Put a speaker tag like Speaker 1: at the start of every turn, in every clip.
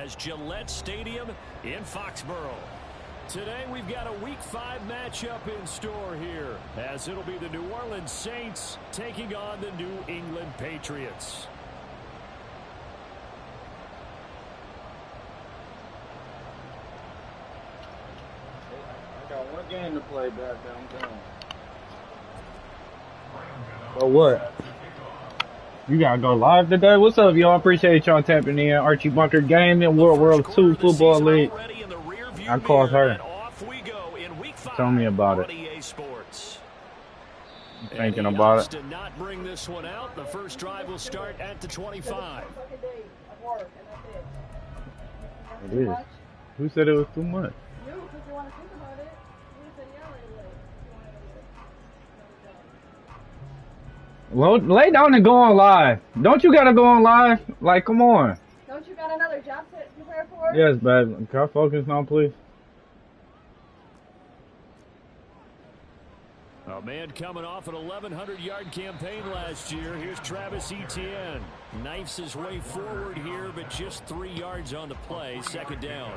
Speaker 1: as Gillette Stadium in Foxborough. Today we've got a Week 5 matchup in store here, as it'll be the New Orleans Saints taking on the New England Patriots.
Speaker 2: I got one game to play back downtown. So what? You gotta go live today? What's up, y'all? Appreciate y'all tapping in. Archie Bunker Gaming, World 2 Football League. I called her. Tell me about it. Thinking about it.
Speaker 1: To not bring this one out. The first drive will start at the 25.
Speaker 2: It is. Who said it was too much?
Speaker 3: You, because you want to think about it. You said
Speaker 2: Well, lay down and go on live. Don't you gotta go on live? Like, come on.
Speaker 3: Don't you got another job to prepare for?
Speaker 2: Yes, babe. Can I focus now, please?
Speaker 1: A man coming off an 1,100-yard campaign last year. Here's Travis Etienne. Knifes his way forward here, but just 3 yards on the play. Second down.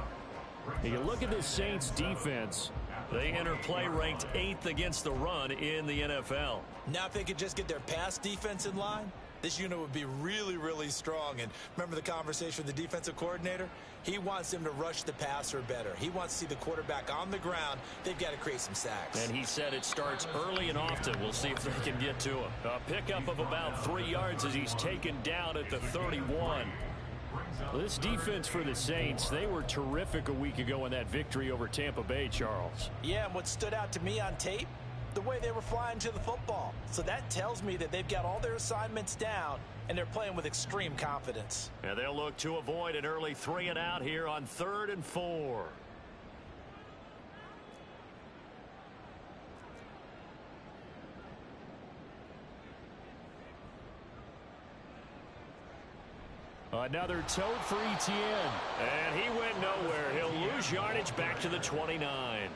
Speaker 1: You look at this Saints defense. They enter play ranked 8th against the run in the NFL.
Speaker 4: Now if they could just get their pass defense in line, this unit would be really, really strong. And remember the conversation with the defensive coordinator? He wants them to rush the passer better. He wants to see the quarterback on the ground. They've got to create some sacks.
Speaker 1: And he said it starts early and often. We'll see if they can get to him. A pickup of about 3 yards as he's taken down at the 31. This defense for the Saints, they were terrific a week ago in that victory over Tampa Bay, Charles.
Speaker 4: Yeah, and what stood out to me on tape, the way they were flying to the football. So that tells me that they've got all their assignments down, and they're playing with extreme confidence.
Speaker 1: And they'll look to avoid an early 3 and out here on 3rd and 4. Another tote for Etienne. And he went nowhere. He'll lose yardage back to the 29.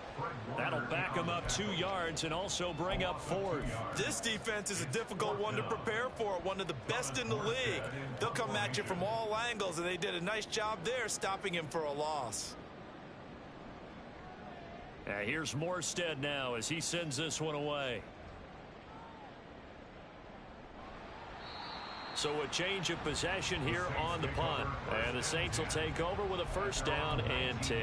Speaker 1: That'll back him up 2 yards and also bring up 4th.
Speaker 4: This defense is a difficult one to prepare for, one of the best in the league. They'll come at you from all angles, and they did a nice job there stopping him for a loss.
Speaker 1: Here's Morstead now as he sends this one away. So a change of possession here on the punt. And the Saints will take over with a 1st down and 10.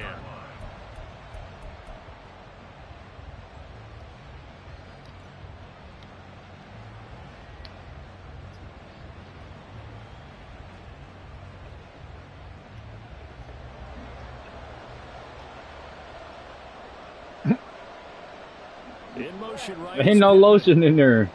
Speaker 1: In motion right.
Speaker 2: Ain't no lotion in there.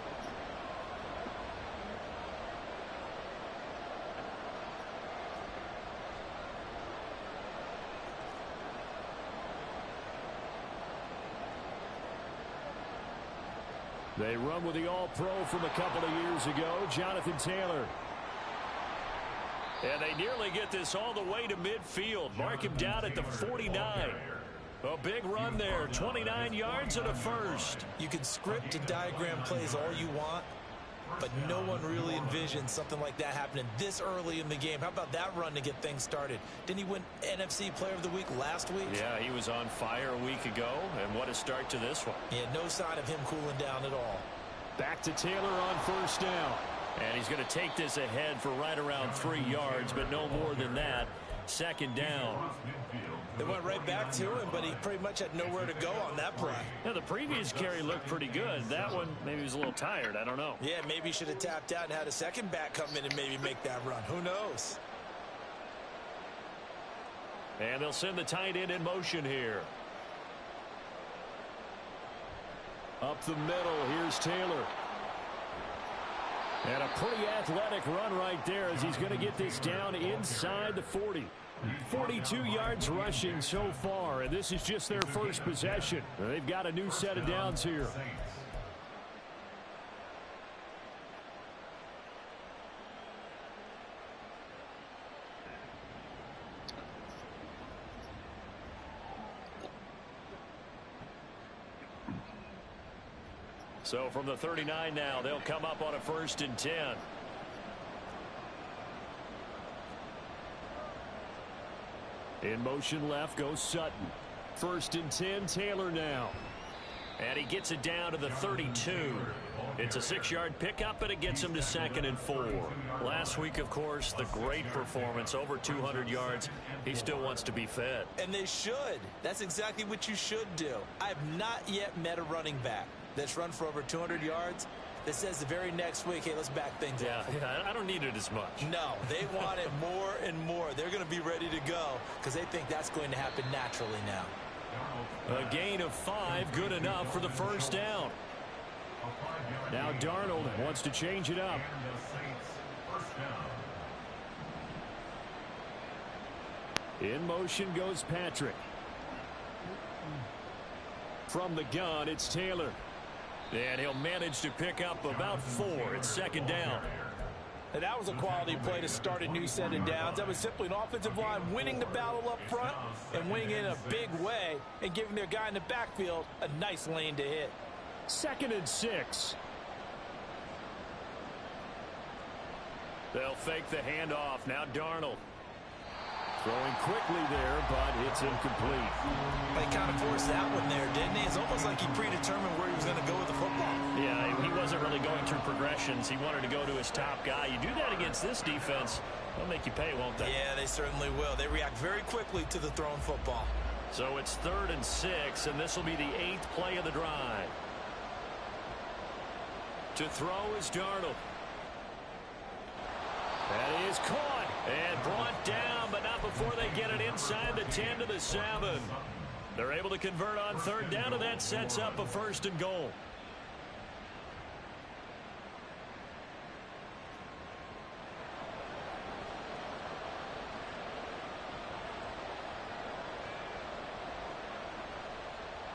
Speaker 1: They run with the All-Pro from a couple of years ago, Jonathan Taylor. And they nearly get this all the way to midfield. Mark him down at the 49. A big run there, 29 yards and a 1st.
Speaker 4: You can script and diagram plays all you want, but no one really envisioned something like that happening this early in the game. How about that run to get things started? Didn't he win NFC Player of the Week last week?
Speaker 1: Yeah, he was on fire a week ago, and what a start to this one.
Speaker 4: Yeah, no sign of him cooling down at all.
Speaker 1: Back to Taylor on 1st down. And he's going to take this ahead for right around 3 yards, but no more than that. 2nd down.
Speaker 4: They went right back to him, but he pretty much had nowhere to go on that play.
Speaker 1: Yeah, the previous carry looked pretty good. That one, maybe he was a little tired. I don't know.
Speaker 4: Yeah, maybe he should have tapped out and had a second back come in and maybe make that run. Who knows?
Speaker 1: And they'll send the tight end in motion here. Up the middle, here's Taylor. And a pretty athletic run right there as he's going to get this down inside the 40. 42 yards rushing so far, and this is just their first possession. They've got a new set of downs here. So from the 39 now, they'll come up on a 1st and 10. In motion left goes Sutton. 1st and 10, Taylor now. And he gets it down to the 32. It's a 6-yard pickup, and it gets him to 2nd and 4. Last week, of course, the great performance, over 200 yards. He still wants to be fed.
Speaker 4: And they should. That's exactly what you should do. I have not yet met a running back that's run for over 200 yards that says the very next week, hey, let's back things up.
Speaker 1: Yeah, I don't need it as much.
Speaker 4: No, they want it more and more. They're going to be ready to go because they think that's going to happen naturally now.
Speaker 1: A gain of 5, good enough for the 1st down. Now Darnold wants to change it up. In motion goes Patrick. From the gun, it's Taylor. And he'll manage to pick up about 4. It's 2nd down.
Speaker 4: And that was a quality play to start a new set of downs. That was simply an offensive line winning the battle up front and winning it in a big way and giving their guy in the backfield a nice lane to hit.
Speaker 1: 2nd and 6. They'll fake the handoff. Now Darnold. Throwing quickly there, but it's incomplete.
Speaker 4: They kind of forced that one there, didn't he? It's almost like he predetermined where he was going to go with the football.
Speaker 1: Yeah, he wasn't really going through progressions. He wanted to go to his top guy. You do that against this defense, they'll make you pay, won't they?
Speaker 4: Yeah, they certainly will. They react very quickly to the thrown football.
Speaker 1: So it's 3rd and 6, and this will be the 8th play of the drive. To throw is Darnold. That is caught and brought down, but not before they get it inside the 10 to the 7. They're able to convert on 3rd down, and that sets up a 1st and goal.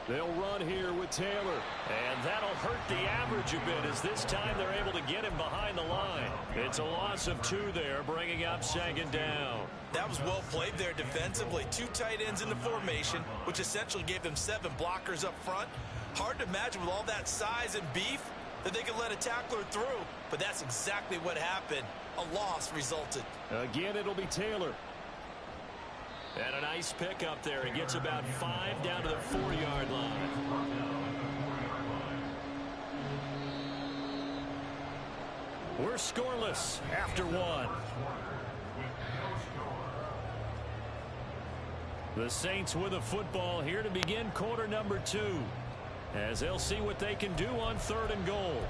Speaker 1: They'll run here with Taylor. And that'll hurt the average a bit as this time they're able to get him behind the line. It's a loss of 2 there, bringing up 2nd down.
Speaker 4: That was well played there defensively. 2 tight ends in the formation, which essentially gave them 7 blockers up front. Hard to imagine with all that size and beef that they could let a tackler through. But that's exactly what happened. A loss resulted.
Speaker 1: Again, it'll be Taylor. And a nice pick up there. He gets about 5 down to the 4-yard line. We're scoreless after 1. The Saints with a football here to begin quarter number 2. As they'll see what they can do on 3rd and goal.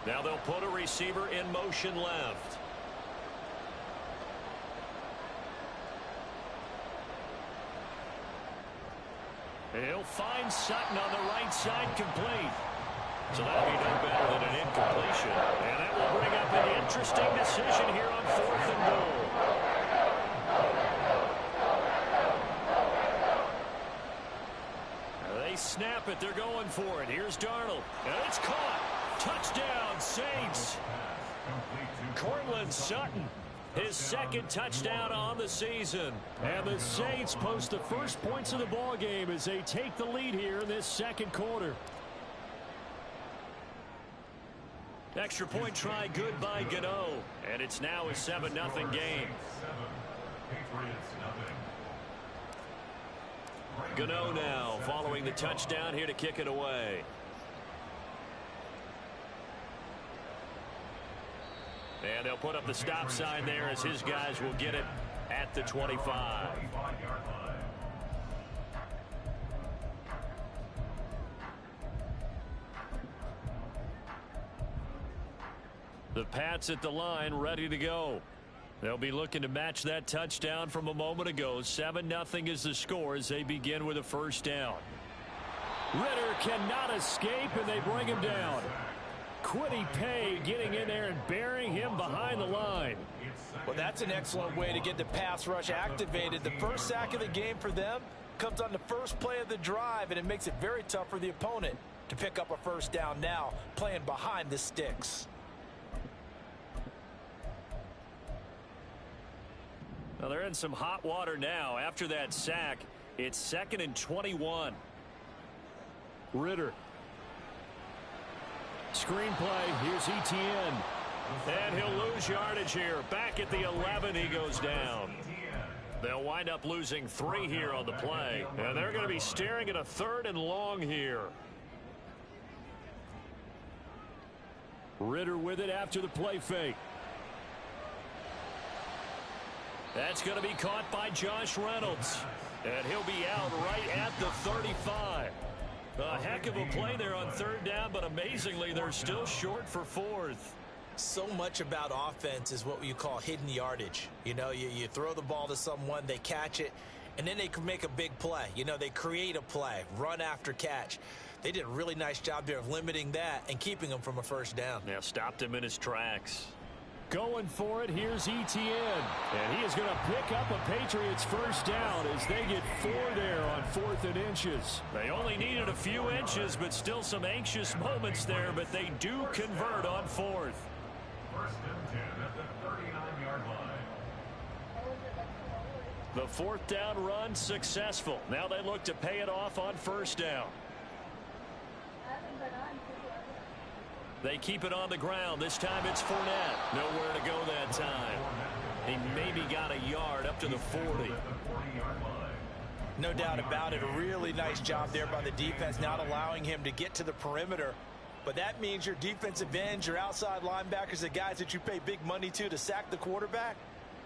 Speaker 1: Now they'll put a receiver in motion left. He'll find Sutton on the right side, complete. So that'll be no better than an incompletion. And that will bring up an interesting decision here on 4th and goal. They snap it. They're going for it. Here's Darnold. And it's caught. Touchdown, Saints. Cortland Sutton, his 2nd touchdown on the season. And the Saints post the first points of the ball game as they take the lead here in this 2nd quarter. Extra point try good by Gano. And it's now a 7-0 game. Gano now following the touchdown here to kick it away. And they'll put up the stop sign there as his guys will get it at the 25. The Pats at the line ready to go. They'll be looking to match that touchdown from a moment ago. 7-0 is the score as they begin with a 1st down. Ritter cannot escape, and they bring him down. Quiddy Pay getting in there and burying him behind the line.
Speaker 4: Well, that's an excellent way to get the pass rush activated. The first sack of the game for them comes on the first play of the drive, and it makes it very tough for the opponent to pick up a 1st down now, playing behind the sticks.
Speaker 1: Well, they're in some hot water now. After that sack, it's 2nd and 21. Ritter. Screenplay. Here's Etienne. And he'll lose yardage here. Back at the 11, he goes down. They'll wind up losing 3 here on the play. And they're going to be staring at a 3rd and long here. Ritter with it after the play fake. That's going to be caught by Josh Reynolds. And he'll be out right at the 35. A heck of a play there on 3rd down, but amazingly, they're still short for 4th.
Speaker 4: So much about offense is what you call hidden yardage. You know, you throw the ball to someone, they catch it, and then they can make a big play. You know, they create a play, run after catch. They did a really nice job there of limiting that and keeping him from a 1st down.
Speaker 1: Now stopped him in his tracks. Going for it, here's Etienne. And he is going to pick up a Patriots 1st down as they get 4 there on 4th and inches. They only needed a few inches, but still some anxious moments there, but they do convert on 4th.
Speaker 5: 1st and 10 at the 39-yard line.
Speaker 1: The 4th down run successful. Now they look to pay it off on 1st down. They keep it on the ground. This time it's Fournette. Nowhere to go that time. He maybe got a yard up to the 40.
Speaker 4: No doubt about it. A really nice job there by the defense, not allowing him to get to the perimeter. But that means your defensive ends, your outside linebackers, the guys that you pay big money to sack the quarterback,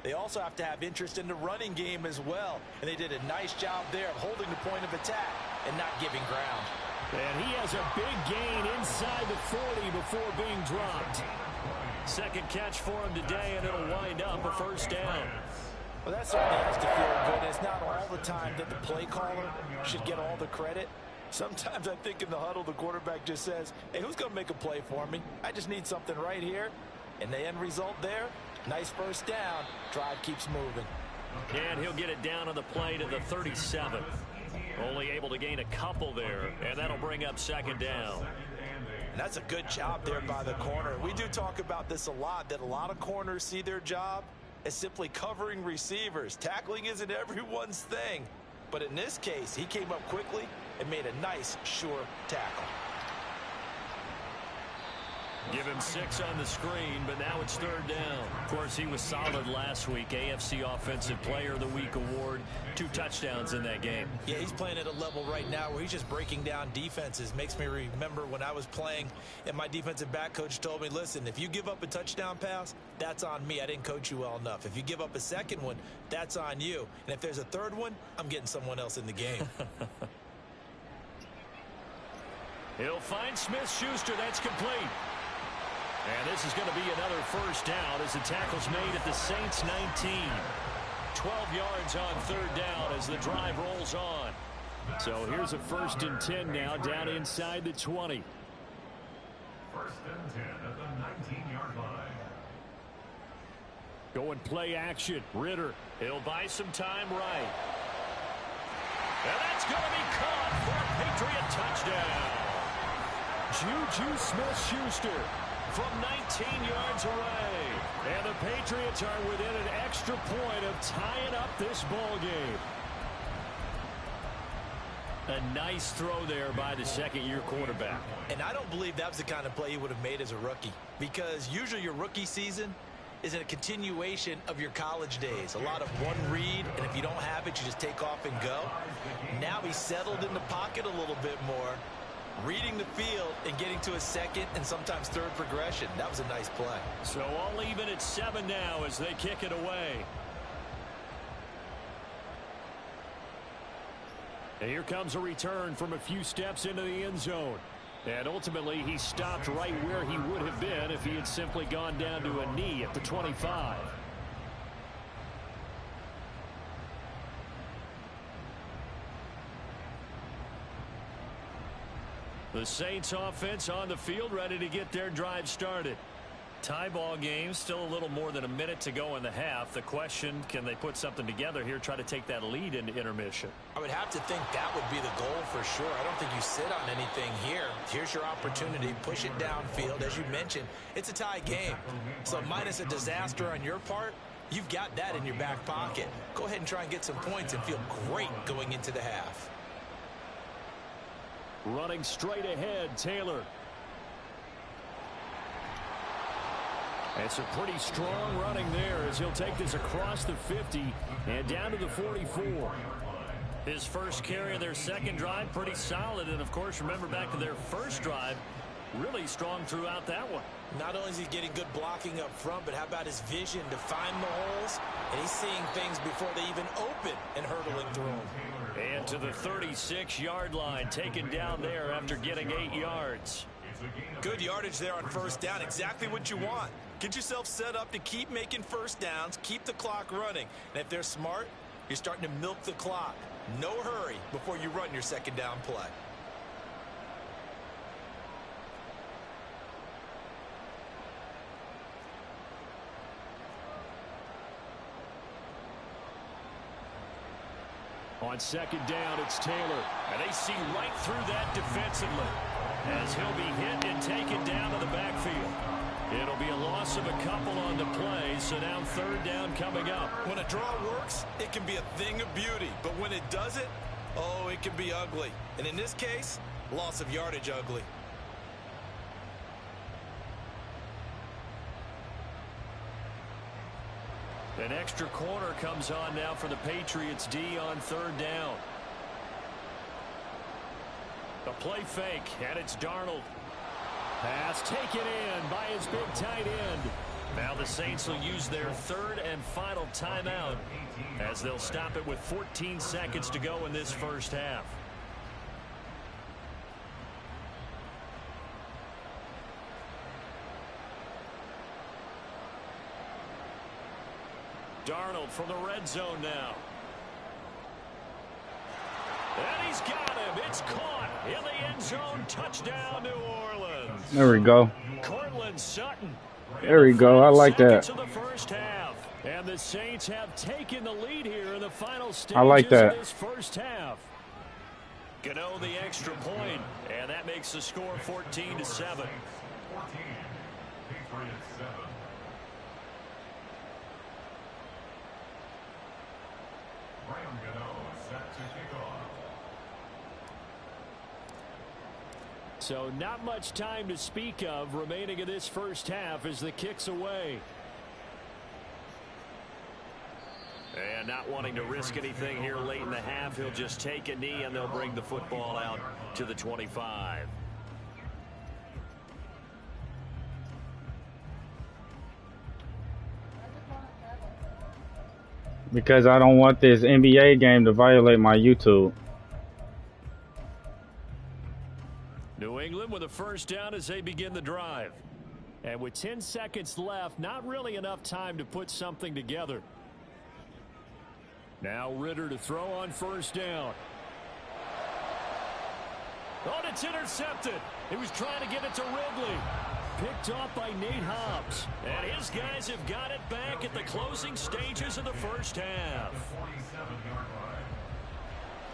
Speaker 4: they also have to have interest in the running game as well. And they did a nice job there of holding the point of attack and not giving ground.
Speaker 1: And he has a big gain inside the 40 before being dropped. 2nd catch for him today, and it'll wind up a 1st down.
Speaker 4: Well, that certainly has to feel good. It's not all the time that the play caller should get all the credit. Sometimes I think in the huddle, the quarterback just says, hey, who's going to make a play for me? I just need something right here. And the end result there, nice 1st down. Drive keeps moving.
Speaker 1: And he'll get it down on the play to the 37. Only able to gain a couple there, and that'll bring up 2nd down.
Speaker 4: And that's a good job there by the corner. We do talk about this a lot, that a lot of corners see their job as simply covering receivers. Tackling isn't everyone's thing. But in this case, he came up quickly and made a nice, sure tackle.
Speaker 1: Give him 6 on the screen, but now it's 3rd down. Of course, he was solid last week. AFC Offensive Player of the Week award. 2 touchdowns in that game.
Speaker 4: Yeah, he's playing at a level right now where he's just breaking down defenses. Makes me remember when I was playing and my defensive back coach told me, listen, if you give up a touchdown pass, that's on me. I didn't coach you well enough. If you give up a 2nd one, that's on you. And if there's a 3rd one, I'm getting someone else in the game.
Speaker 1: He'll find Smith-Schuster. That's complete. And this is going to be another 1st down as the tackle's made at the Saints 19. 12 yards on 3rd down as the drive rolls on. So here's a 1st and 10 now down inside the 20.
Speaker 5: 1st and 10 at the 19-yard line.
Speaker 1: Going play action. Ritter. He'll buy some time right. And that's going to be caught for a Patriot touchdown. Juju Smith-Schuster from 19 yards away. And the Patriots are within an extra point of tying up this ball game. A nice throw there by the 2nd-year quarterback.
Speaker 4: And I don't believe that was the kind of play he would have made as a rookie, because usually your rookie season is a continuation of your college days. A lot of one read, and if you don't have it, you just take off and go. Now he's settled in the pocket a little bit more, reading the field and getting to a 2nd and sometimes 3rd progression. That was a nice play.
Speaker 1: So all even at 7 now as they kick it away. And here comes a return from a few steps into the end zone. And ultimately, he stopped right where he would have been if he had simply gone down to a knee at the 25. The Saints offense on the field, ready to get their drive started. Tie ball game, still a little more than a minute to go in the half. The question, can they put something together here, try to take that lead into intermission?
Speaker 4: I would have to think that would be the goal for sure. I don't think you sit on anything here. Here's your opportunity. Push it downfield. As you mentioned, it's a tie game. So minus a disaster on your part, You've got that in your back pocket. Go ahead and try and get some points and feel great going into the half.
Speaker 1: Running straight ahead, Taylor. It's a pretty strong running there as he'll take this across the 50 and down to the 44. His first carry of their second drive, pretty solid. And, of course, remember back to their first drive, really strong throughout that one.
Speaker 4: Not only is he getting good blocking up front, but how about his vision to find the holes? And he's seeing things before they even open and hurtling through them.
Speaker 1: And to the 36-yard line, taken down there after getting 8 yards.
Speaker 4: Good yardage there on first down, exactly what you want. Get yourself set up to keep making first downs, keep the clock running. And if they're smart, you're starting to milk the clock. No hurry before you run your second down play.
Speaker 1: On second down, it's Taylor. And they see right through that defensively as he'll be hit and taken down to the backfield. It'll be a loss of a couple on the play, so now third down coming up.
Speaker 4: When a draw works, it can be a thing of beauty. But when it doesn't, oh, it can be ugly. And in this case, loss of yardage ugly.
Speaker 1: An extra corner comes on now for the Patriots D on third down. The play fake, and it's Darnold. Pass taken in by his big tight end. Now the Saints will use their third and final timeout as they'll stop it with 14 seconds to go in this first half. Darnold from the red zone now. And he's got him. It's caught in the end zone. Touchdown, New Orleans.
Speaker 2: There we go.
Speaker 1: Cortland Sutton.
Speaker 2: There we go. I like that.
Speaker 1: To the first half. And the Saints have taken the lead here in the final stages
Speaker 2: I like that.
Speaker 1: of this first half. Gano the extra point, and that makes the score 14-7.
Speaker 5: 14. Patriots 7. Graham Gano set to kick off.
Speaker 1: So not much time to speak of remaining in this first half as the kick's away. And not wanting to risk anything here late in the half, he'll just take a knee and they'll bring the football out to the 25.
Speaker 2: Because I don't want this NBA game to violate my YouTube.
Speaker 1: New England with a first down as they begin the drive. And with 10 seconds left, not really enough time to put something together. Now Ritter to throw on first down. Oh, and it's intercepted. He was trying to get it to Ridley. Picked off by Nate Hobbs. And his guys have got it back at the closing stages of the first half.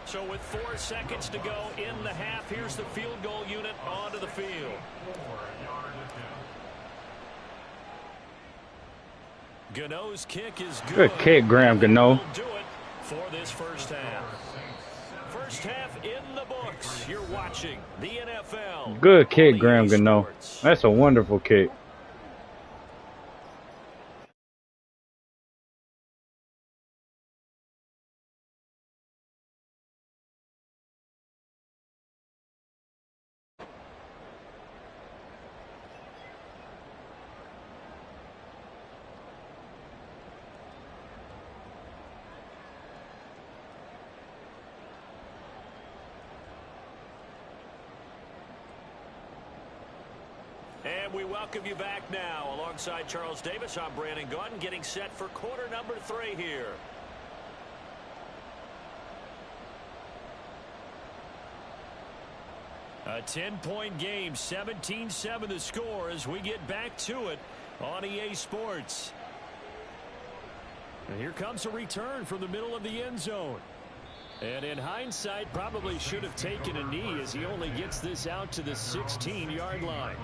Speaker 1: So with 4 seconds to go in the half, here's the field goal unit onto the field. Gano's kick is good.
Speaker 2: Good kick, Graham Gano.
Speaker 1: Do it for this first half. First half in the books. You're watching the NFL.
Speaker 2: Good kick, Graham Gano. That's a wonderful kick.
Speaker 1: And we welcome you back now. Alongside Charles Davis, I'm Brandon Gordon, getting set for quarter number 3 here. A 10-point game, 17-7 the score as we get back to it on EA Sports. And here comes a return from the middle of the end zone. And in hindsight, probably should have taken a knee as he only gets this out to the 16-yard line.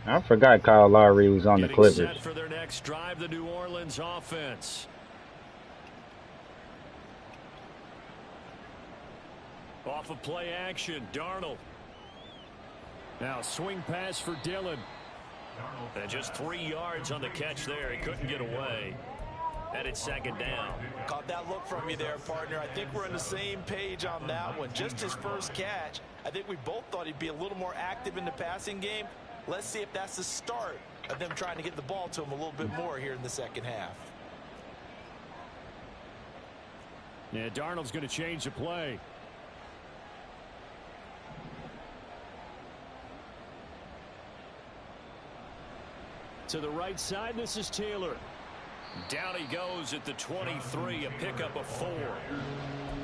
Speaker 2: I forgot Kyle Lowry was on the
Speaker 1: Getting
Speaker 2: Clippers.
Speaker 1: set for their next drive, the New Orleans offense. Off of play action, Darnold. Now swing pass for Dillon. And just 3 yards on the catch there. He couldn't get away. And it's second down.
Speaker 4: Caught that look from you there, partner. I think we're on the same page on that one. Just his first catch. I think we both thought he'd be a little more active in the passing game. Let's see if that's the start of them trying to get the ball to him a little bit more here in the second half.
Speaker 1: Yeah, Darnold's going to change the play. To the right side, this is Taylor. Down he goes at the 23, a pickup of 4.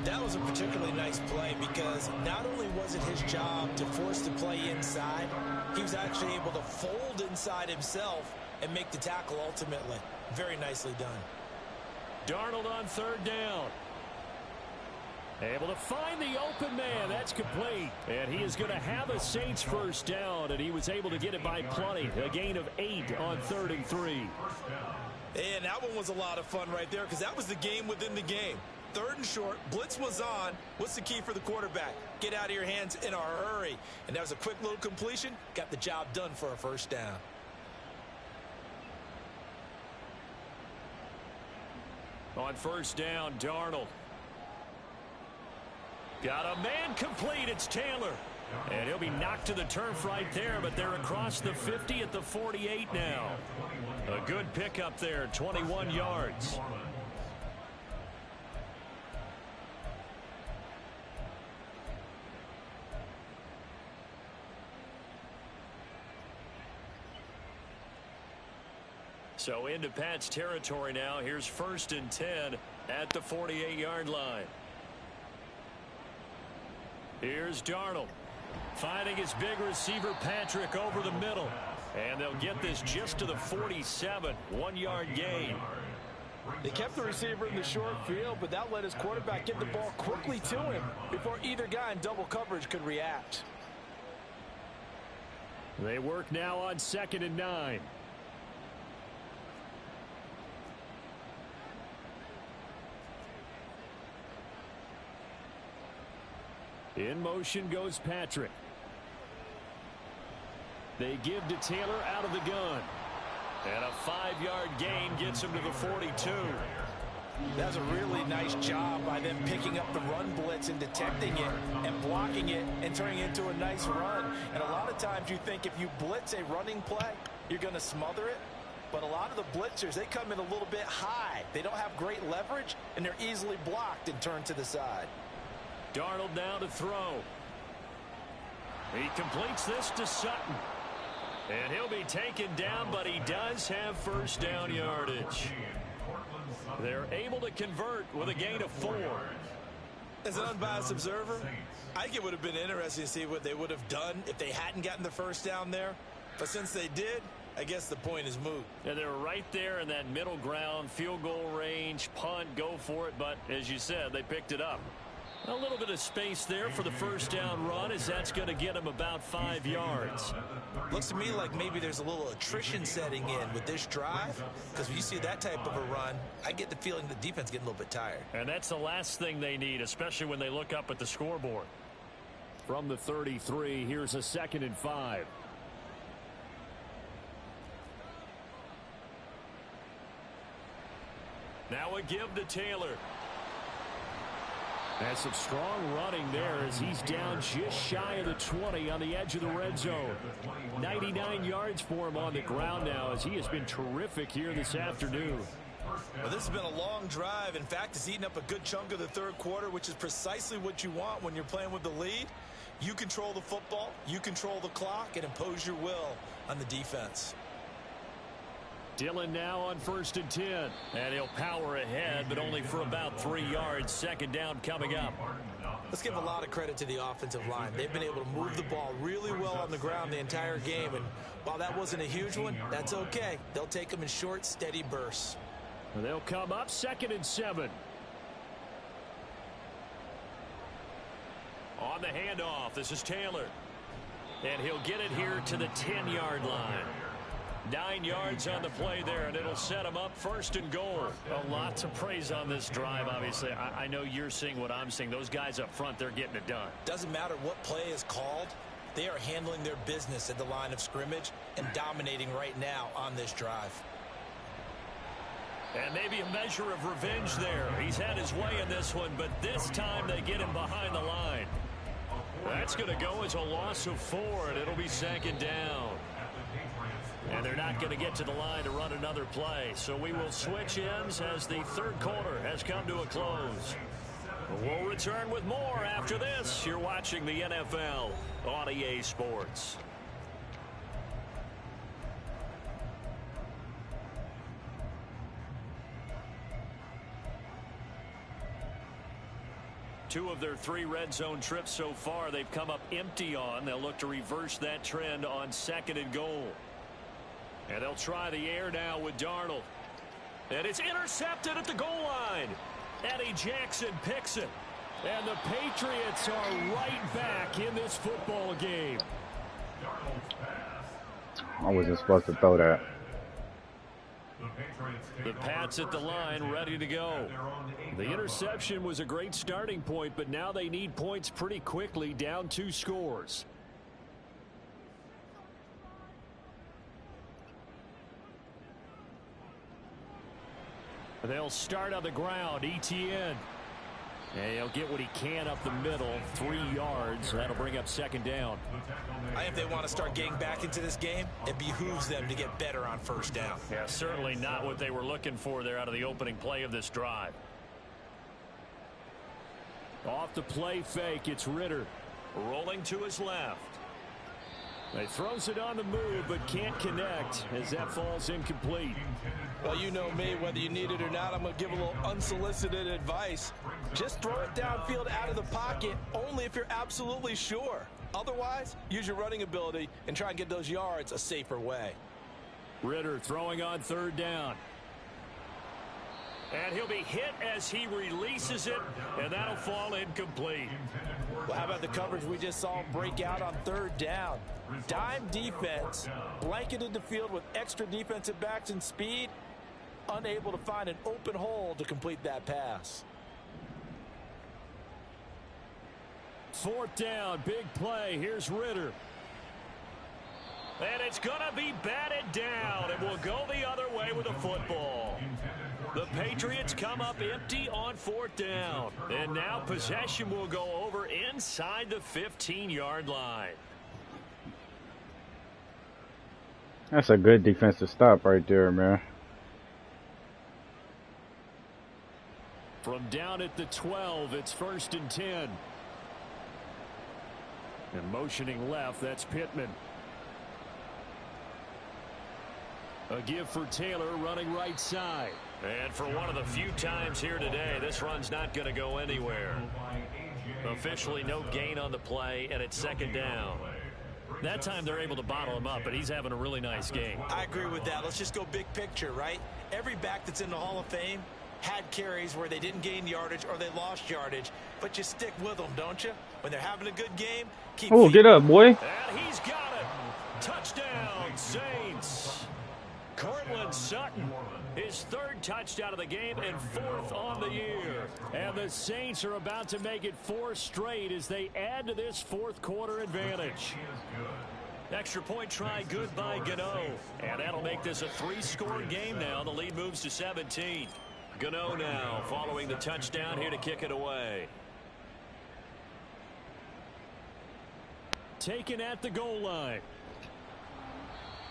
Speaker 4: That was a particularly nice play because not only was it his job to force the play inside, he was actually able to fold inside himself and make the tackle ultimately. Very nicely done.
Speaker 1: Darnold on third down. Able to find the open man. That's complete. And he is going to have a Saints first down, and he was able to get it by plenty. A gain of 8 on 3rd and 3.
Speaker 4: And that one was a lot of fun right there because that was the game within the game. 3rd and short, blitz was on. What's the key for the quarterback? Get out of your hands in a hurry. And that was a quick little completion. Got the job done for a first down.
Speaker 1: On first down, Darnold. Got a man complete. It's Taylor. And he'll be knocked to the turf right there, but they're across the 50 at the 48 now. A good pickup there, 21 yards. So into Pat's territory now. Here's 1st and 10 at the 48-yard line. Here's Darnold. Finding his big receiver, Patrick, over the middle. And they'll get this just to the 47. 1-yard gain.
Speaker 4: They kept the receiver in the short field, but that let his quarterback get the ball quickly to him before either guy in double coverage could react.
Speaker 1: They work now on 2nd and 9. In motion goes Patrick. They give to Taylor out of the gun. And a 5-yard gain gets him to the 42.
Speaker 4: That's a really nice job by them picking up the run blitz and detecting it and blocking it and turning it into a nice run. And a lot of times you think if you blitz a running play, you're going to smother it. But a lot of the blitzers, they come in a little bit high. They don't have great leverage, and they're easily blocked and turned to the side.
Speaker 1: Darnold now to throw. He completes this to Sutton. And he'll be taken down, but he does have first down yardage. They're able to convert with a gain of 4.
Speaker 4: As an unbiased observer, I think it would have been interesting to see what they would have done if they hadn't gotten the first down there. But since they did, I guess the point is moot.
Speaker 1: And they're right there in that middle ground, field goal range, punt, go for it. But as you said, they picked it up. A little bit of space there for the first down run, as that's going to get him about 5 yards.
Speaker 4: Looks to me like maybe there's a little attrition setting in with this drive, because when you see that type of a run, I get the feeling the defense getting a little bit tired.
Speaker 1: And that's the last thing they need, especially when they look up at the scoreboard. From the 33, here's a 2nd and 5. Now a give to Taylor. That's some strong running there as he's down just shy of the 20 on the edge of the red zone. 99 yards for him on the ground now as he has been terrific here this afternoon.
Speaker 4: Well, this has been a long drive. In fact, it's eaten up a good chunk of the third quarter, which is precisely what you want when you're playing with the lead. You control the football, you control the clock, and impose your will on the defense.
Speaker 1: Dillon now on 1st and 10. And he'll power ahead, but only for about 3 yards. 2nd down coming up.
Speaker 4: Let's give a lot of credit to the offensive line. They've been able to move the ball really well on the ground the entire game. And while that wasn't a huge one, that's okay. They'll take them in short, steady bursts.
Speaker 1: And they'll come up 2nd and 7. On the handoff, this is Taylor. And he'll get it here to the 10-yard line. 9 yards on the play there, and it'll set him up 1st and goal. A lot to praise on this drive, obviously. I know you're seeing what I'm seeing. Those guys up front, they're getting it done.
Speaker 4: Doesn't matter what play is called. They are handling their business at the line of scrimmage and dominating right now on this drive.
Speaker 1: And maybe a measure of revenge there. He's had his way in this one, but this time they get him behind the line. That's going to go as a loss of 4, and it'll be 2nd down. And they're not going to get to the line to run another play. So we will switch ends as the 3rd quarter has come to a close. We'll return with more after this. You're watching the NFL on EA Sports. Two of their 3 red zone trips so far they've come up empty on. They'll look to reverse that trend on 2nd and goal. And they'll try the air now with Darnold. And it's intercepted at the goal line. Eddie Jackson picks it. And the Patriots are right back in this football game.
Speaker 2: I wasn't supposed to throw that.
Speaker 1: The Pats at the line, ready to go. The interception was a great starting point, but now they need points pretty quickly, down 2 scores. They'll start on the ground. ETN. And he'll get what he can up the middle. 3 yards. That'll bring up 2nd down.
Speaker 4: I think if they want to start getting back into this game, it behooves them to get better on 1st down.
Speaker 1: Yeah, certainly not what they were looking for there out of the opening play of this drive. Off the play fake, it's Ritter. Rolling to his left. He throws it on the move, but can't connect as that falls incomplete.
Speaker 4: Well, you know me, whether you need it or not, I'm going to give a little unsolicited advice. Just throw it downfield out of the pocket, only if you're absolutely sure. Otherwise, use your running ability and try and get those yards a safer way.
Speaker 1: Ritter throwing on 3rd down. And he'll be hit as he releases it, and that'll fall incomplete.
Speaker 4: Well, how about the coverage we just saw break out on 3rd down? Dime defense, blanketed the field with extra defensive backs and speed, unable to find an open hole to complete that pass.
Speaker 1: 4th down, big play. Here's Ritter. And it's going to be batted down, and we'll go the other way with the football. The Patriots come up empty on 4th down. And now possession will go over inside the 15-yard line.
Speaker 2: That's a good defensive stop right there, man.
Speaker 1: From down at the 12, it's 1st and 10. And motioning left, that's Pittman. A give for Taylor running right side. And for one of the few times here today, this run's not going to go anywhere. Officially no gain on the play, and it's 2nd down. That time they're able to bottle him up, but he's having a really nice game.
Speaker 4: I agree with that. Let's just go big picture, right? Every back that's in the Hall of Fame had carries where they didn't gain yardage or they lost yardage, but you stick with them, don't you? When they're having a good game, keep.
Speaker 2: Oh, get up, boy.
Speaker 1: And he's got it. Touchdown, Saints. Cortland Sutton, his 3rd touchdown of the game and 4th on the year. And the Saints are about to make it 4 straight as they add to this 4th quarter advantage. Extra point try good by Gano. And that'll make this a 3-score game now. The lead moves to 17. Gano now following the touchdown here to kick it away. Taken at the goal line.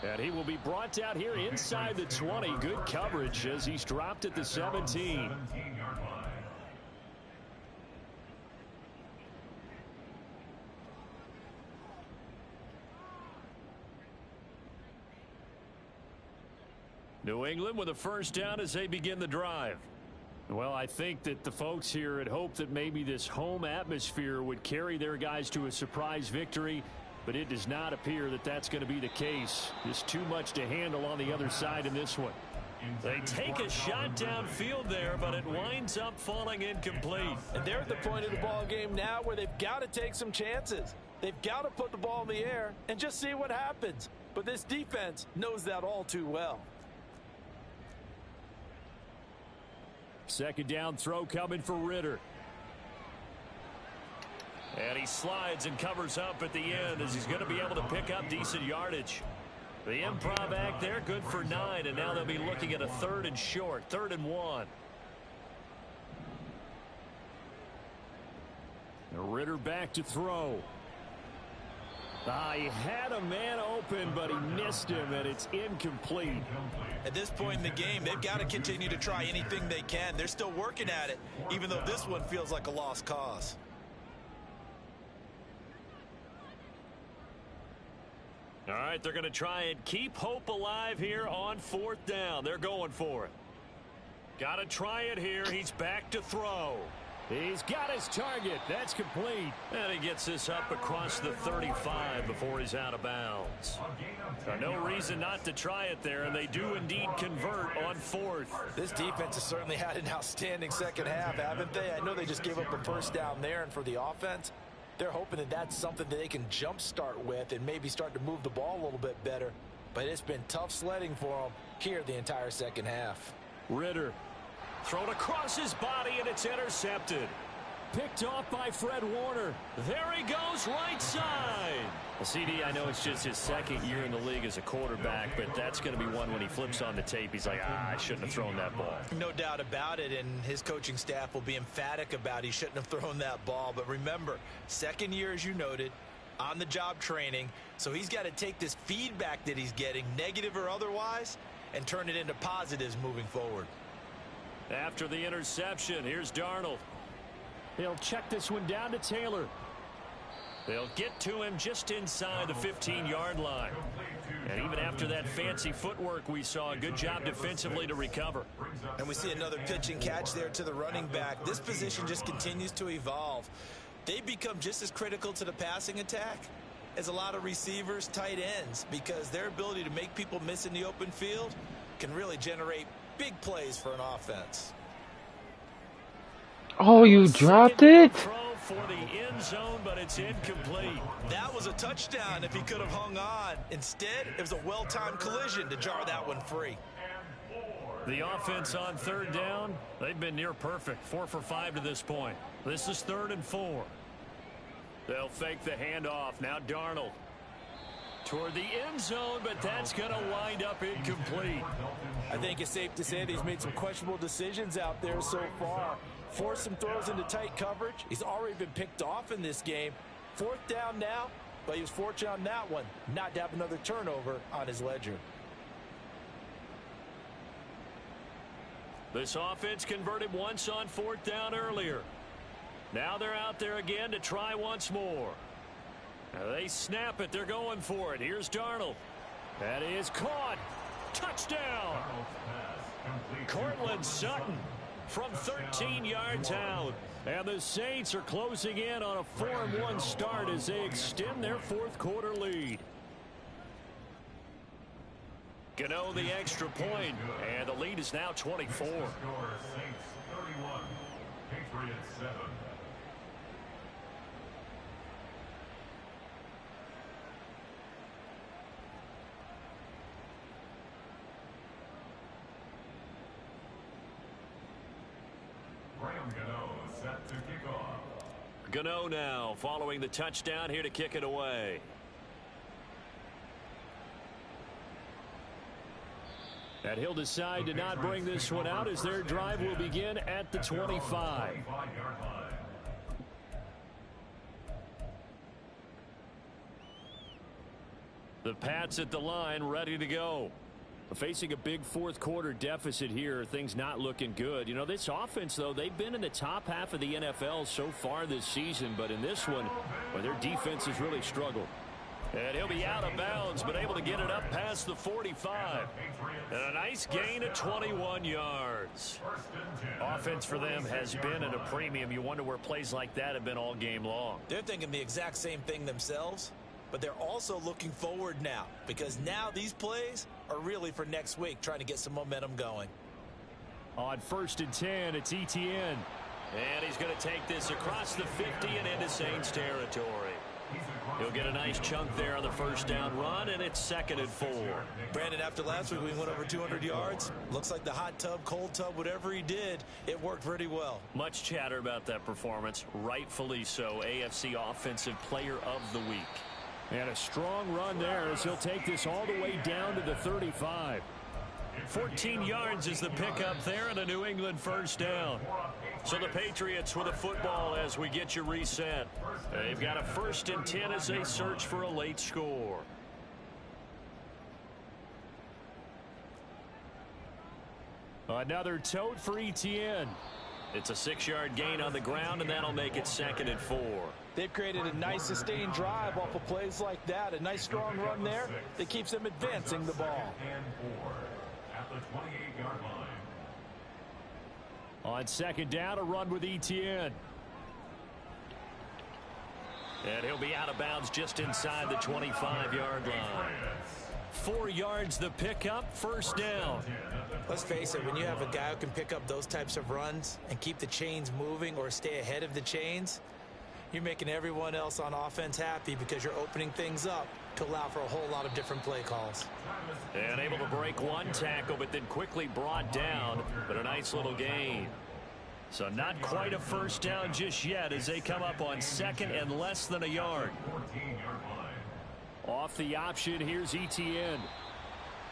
Speaker 1: And he will be brought down here inside the 20. Good coverage as he's dropped at the 17. New England with a 1st down as they begin the drive. Well, I think that the folks here had hoped that maybe this home atmosphere would carry their guys to a surprise victory. But it does not appear that that's going to be the case. Just too much to handle on the other side in this one. They take a shot downfield there, but it winds up falling incomplete.
Speaker 4: And they're at the point of the ball game now where they've got to take some chances. They've got to put the ball in the air and just see what happens. But this defense knows that all too well.
Speaker 1: Second down throw coming for Ritter. And he slides and covers up at the end as he's going to be able to pick up decent yardage. The improv act there, good for 9, and now they'll be looking at a 3rd and short, 3rd and 1. Ritter back to throw. He had a man open, but he missed him, and it's incomplete.
Speaker 4: At this point in the game, they've got to continue to try anything they can. They're still working at it, even though this one feels like a lost cause.
Speaker 1: All right, they're going to try and keep hope alive here on 4th down. They're going for it. Got to try it here. He's back to throw. He's got his target. That's complete. And he gets this up across the 35 before he's out of bounds. No reason not to try it there, and they do indeed convert on 4th.
Speaker 4: This defense has certainly had an outstanding second half, haven't they? I know they just gave up a 1st down there, and for the offense, they're hoping that that's something that they can jumpstart with and maybe start to move the ball a little bit better. But it's been tough sledding for them here the entire second half.
Speaker 1: Ritter thrown across his body, and it's intercepted. Picked off by Fred Warner. There he goes, right side. Well, CD, I know it's just his 2nd year in the league as a quarterback, but that's going to be one when he flips on the tape. He's like, I shouldn't have thrown that ball.
Speaker 4: No doubt about it, and his coaching staff will be emphatic about he shouldn't have thrown that ball. But remember, 2nd year, as you noted, on-the-job training, so he's got to take this feedback that he's getting, negative or otherwise, and turn it into positives moving forward.
Speaker 1: After the interception, here's Darnold. They'll check this one down to Taylor. They'll get to him just inside the 15-yard line. And even after that fancy footwork we saw, a good job defensively to recover.
Speaker 4: And we see another pitch and catch there to the running back. This position just continues to evolve. They become just as critical to the passing attack as a lot of receivers, tight ends, because their ability to make people miss in the open field can really generate big plays for an offense.
Speaker 2: Oh, you dropped it?
Speaker 1: Throw for the end zone, but it's incomplete.
Speaker 4: That was a touchdown if he could have hung on. Instead, it was a well-timed collision to jar that one free.
Speaker 1: The offense on 3rd down, they've been near perfect. 4 for 5 to this point. This is 3rd and 4. They'll fake the handoff. Now Darnold toward the end zone, but that's going to wind up incomplete.
Speaker 4: I think it's safe to say that he's made some questionable decisions out there so far. Forced some throws into tight coverage. He's already been picked off in this game. 4th down now, but he was fortunate on that one not to have another turnover on his ledger.
Speaker 1: This offense converted once on 4th down earlier. Now they're out there again to try once more. Now they snap it. They're going for it. Here's Darnold. That is caught. Touchdown. Cortland Sutton from 13 yards out. And the Saints are closing in on a 4-1 start as they extend their 4th quarter lead. Gano the extra point, and the lead is now 24.
Speaker 5: Saints 31, Patriots 7. Set to kick off.
Speaker 1: Gano now following the touchdown here to kick it away. And he'll decide to not bring this one out as their drive will begin at the 25. The Pats at the line ready to go. Facing a big 4th quarter deficit here, things not looking good. You know, this offense, though, they've been in the top half of the NFL so far this season, but in this one, well, their defense has really struggled. And he'll be out of bounds, but able to get it up past the 45. And a nice gain of 21 yards. Offense for them has been at a premium. You wonder where plays like that have been all game long.
Speaker 4: They're thinking the exact same thing themselves. but they're also looking forward now because now these plays are really for next week, trying to get some momentum going.
Speaker 1: On 1st and 10, it's Etienne. And he's going to take this across the 50 and into Saints territory. He'll get a nice chunk there on the first down run, and it's 2nd and 4.
Speaker 4: Brandon, after last week we went over 200 yards. Looks like the hot tub, cold tub, whatever he did, it worked pretty well.
Speaker 1: Much chatter about that performance. Rightfully so. AFC Offensive Player of the Week. And a strong run there as he'll take this all the way down to the 35. 14 yards is the pickup there and a New England first down. So the Patriots with a football as we get you reset. They've got a 1st and 10 as they search for a late score. Another tote for Etienne. It's a 6-yard gain on the ground, and that'll make it 2nd and 4.
Speaker 4: They've created a nice sustained drive off of plays like that. A nice strong run there that keeps them advancing the ball.
Speaker 5: At the 28-yard line.
Speaker 1: On 2nd down, a run with Etienne. And he'll be out of bounds just inside the 25-yard line. 4 yards the pickup, first down.
Speaker 4: Let's face it, when you have a guy who can pick up those types of runs and keep the chains moving or stay ahead of the chains, you're making everyone else on offense happy because you're opening things up to allow for a whole lot of different play calls.
Speaker 1: And able to break one tackle, but then quickly brought down, but a nice little gain. So not quite a first down just yet as they come up on 2nd and less than a yard. Off the option, here's Etienne.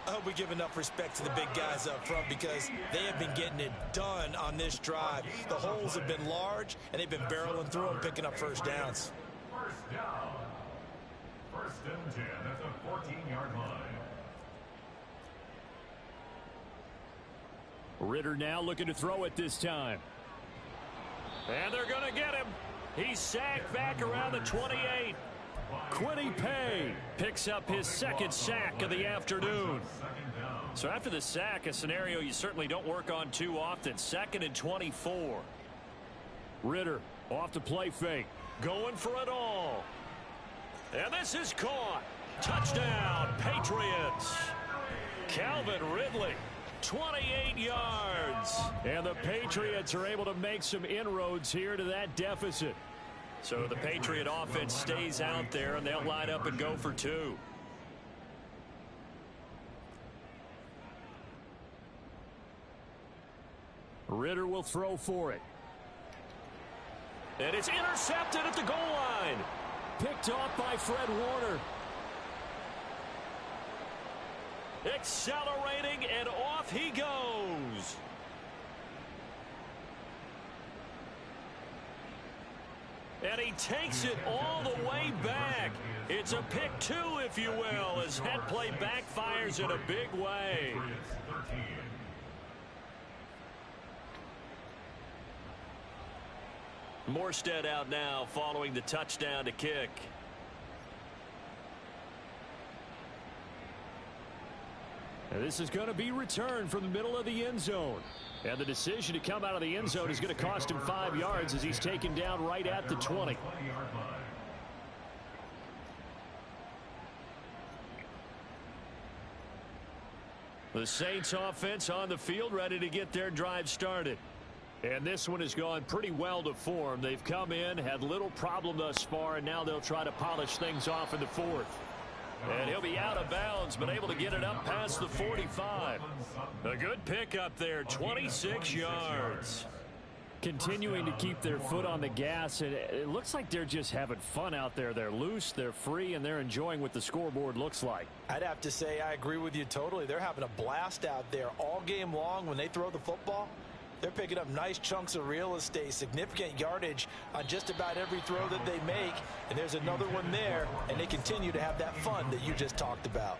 Speaker 4: I hope we give enough respect to the big guys up front because they have been getting it done on this drive. The holes have been large, and they've been barreling through them, picking up first downs.
Speaker 5: First down. 1st and 10 at the 14-yard line.
Speaker 1: Ritter now looking to throw it this time. And they're going to get him. He's sacked back around the 28. Quiddy Pay picks up his 2nd sack of the afternoon. So after the sack, a scenario you certainly don't work on too often. 2nd and 24. Ritter off the play fake. Going for it all. And this is caught. Touchdown, Patriots. Calvin Ridley, 28 yards. And the Patriots are able to make some inroads here to that deficit. So the Patriot offense stays out there, and they'll line up and go for 2. Ritter will throw for it. And it's intercepted at the goal line. Picked off by Fred Warner. Accelerating, and off he goes. And he takes it all the way back. It's a pick 2, if you will, as that play backfires in a big way. Morstead out now following the touchdown to kick. And this is going to be returned from the middle of the end zone. And the decision to come out of the end zone is going to cost him 5 yards as he's taken down right at the 20. The Saints offense on the field ready to get their drive started. And this one has gone pretty well to form. They've come in, had little problem thus far, and now they'll try to polish things off in the 4th. And he'll be out of bounds, but able to get it up past the 45. A good pickup there, 26 yards. Continuing to keep their foot on the gas, and it looks like they're just having fun out there. They're loose, they're free, and they're enjoying what the scoreboard looks like.
Speaker 4: I'd have to say I agree with you totally. They're having a blast out there all game long when they throw the football. They're picking up nice chunks of real estate, significant yardage on just about every throw that they make. And there's another one there, and they continue to have that fun that you just talked about.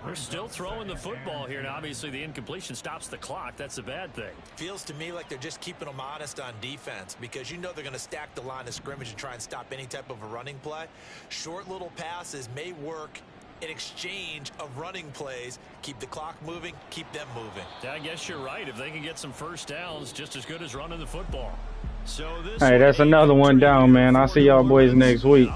Speaker 1: They're still throwing the football here, and obviously the incompletion stops the clock. That's a bad thing.
Speaker 4: Feels to me like they're just keeping them honest on defense because you know they're going to stack the line of scrimmage and try and stop any type of a running play. Short little passes may work in exchange of running plays. Keep the clock moving, keep them moving.
Speaker 1: I guess you're right. If they can get some first downs, just as good as running the football. So this
Speaker 2: hey, that's another one down, man. I'll see y'all boys next week.